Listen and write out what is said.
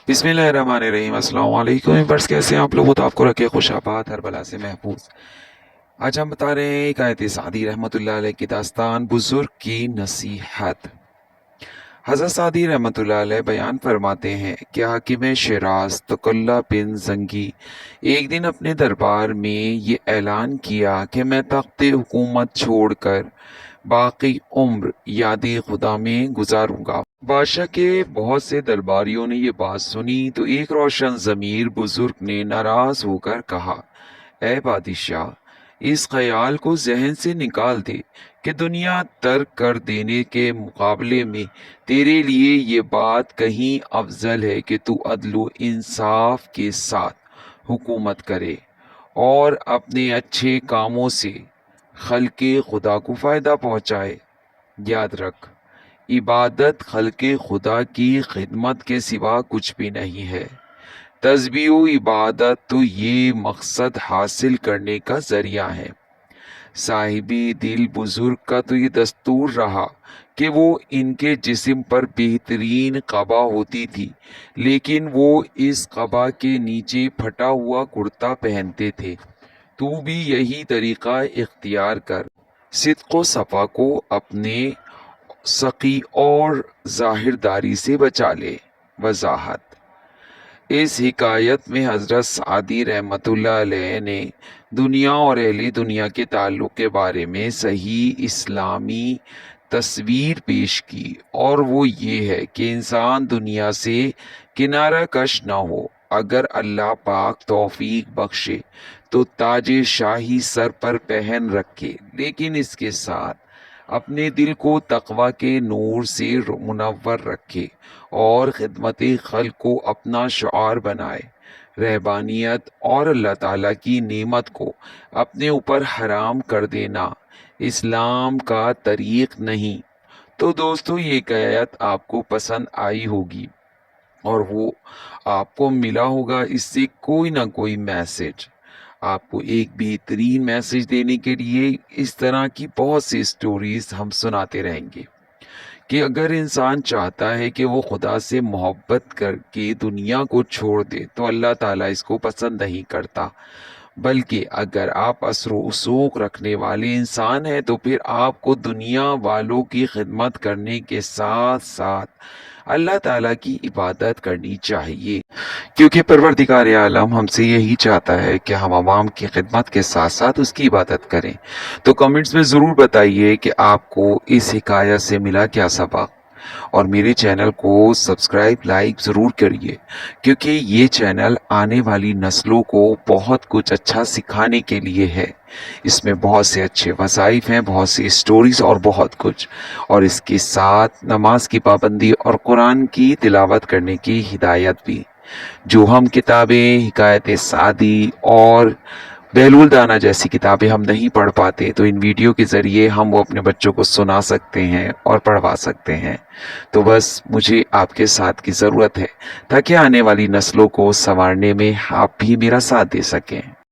बिस्मिल्लाहिर्रहमानिर्रहीम। अस्सलाम वालेकुम व्यूअर्स, कैसे हैं आप लोग? तो आपको रखे खुश आबाद, हर बला से महफूज। आज हम बता रहे हैं एक आयत सादी रहमतुल्लाह अलैह की दास्तान, बुजुर्ग की नसीहत। हज़रत सादी रहमतुल्लाह अलैह बयान फरमाते हैं कि हाकिम शिराज तकुल्ला बिन जंगी एक दिन अपने दरबार में ये ऐलान किया कि मैं तख्ते हुकूमत छोड़कर बाकी उम्र याद खुदा में गुजारूंगा। बादशाह के बहुत से दरबारियों ने ये बात सुनी तो एक रोशन ज़मीर बुजुर्ग ने नाराज होकर कहा, ए बादशाह, इस ख्याल को जहन से निकाल दे कि दुनिया तर्क कर देने के मुकाबले में तेरे लिए ये बात कहीं अफजल है कि तू अदल इंसाफ के साथ हुकूमत करे और अपने अच्छे कामों से खल्के खुदा को फ़ायदा पहुँचाए। याद रख, इबादत खल्के खुदा की खिदमत के सिवा कुछ भी नहीं है। तस्बीह इबादत तो ये मकसद हासिल करने का जरिया है। साहिबी दिल बुजुर्ग का तो ये दस्तूर रहा कि वो इनके जिस्म पर बेहतरीन कबा होती थी, लेकिन वो इस कबा के नीचे फटा हुआ कुर्ता पहनते थे। तू भी यही तरीका इख्तियार कर, सिद्क़ व सफ़ा को अपने सकी और ज़ाहिरदारी से बचा ले। वजाहत। इस हिकायत में हज़रत सादी रहमतुल्लाह अलैह ने दुनिया और अहले दुनिया के ताल्लुक़ के बारे में सही इस्लामी तस्वीर पेश की, और वो ये है कि इंसान दुनिया से किनारा कश ना हो। अगर अल्लाह पाक तौफीक बख्शे तो ताजे शाही सर पर पहन रखे, लेकिन इसके साथ अपने दिल को तकवा के नूर से मुनव्वर रखे और खिदमत खल्क को अपना शुआर बनाए। रहबानियत और अल्लाह ताला की नेमत को अपने ऊपर हराम कर देना इस्लाम का तरीक़ नहीं। तो दोस्तों, ये आयत आपको पसंद आई होगी और वो आपको मिला होगा इससे कोई ना कोई मैसेज। आपको एक बेहतरीन मैसेज देने के लिए इस तरह की बहुत सी स्टोरीज हम सुनाते रहेंगे कि अगर इंसान चाहता है कि वो खुदा से मोहब्बत करके दुनिया को छोड़ दे तो अल्लाह ताला इसको पसंद नहीं करता। बल्कि अगर आप असर उसूक रखने वाले इंसान हैं तो फिर आपको दुनिया वालों की खिदमत करने के साथ साथ अल्लाह ताला की इबादत करनी चाहिए, क्योंकि परवरदिगार आलम हमसे यही चाहता है कि हम आवाम की खिदमत के साथ साथ उसकी इबादत करें। तो कमेंट्स में ज़रूर बताइए कि आपको इस हिकायत से मिला क्या सबक, और मेरे चैनल को सब्सक्राइब लाइक ज़रूर करिए, क्योंकि ये चैनल आने वाली नस्लों को बहुत कुछ अच्छा सिखाने के लिए है। इसमें बहुत से अच्छे वज़ाइफ हैं, बहुत सी स्टोरीज़ और बहुत कुछ, और इसके साथ नमाज की पाबंदी और कुरान की तिलावत करने की हिदायत भी। जो हम किताबें हिकायत सादी और बेलूल दाना जैसी किताबें हम नहीं पढ़ पाते, तो इन वीडियो के ज़रिए हम वो अपने बच्चों को सुना सकते हैं और पढ़वा सकते हैं। तो बस मुझे आपके साथ की ज़रूरत है ताकि आने वाली नस्लों को संवारने में आप भी मेरा साथ दे सकें।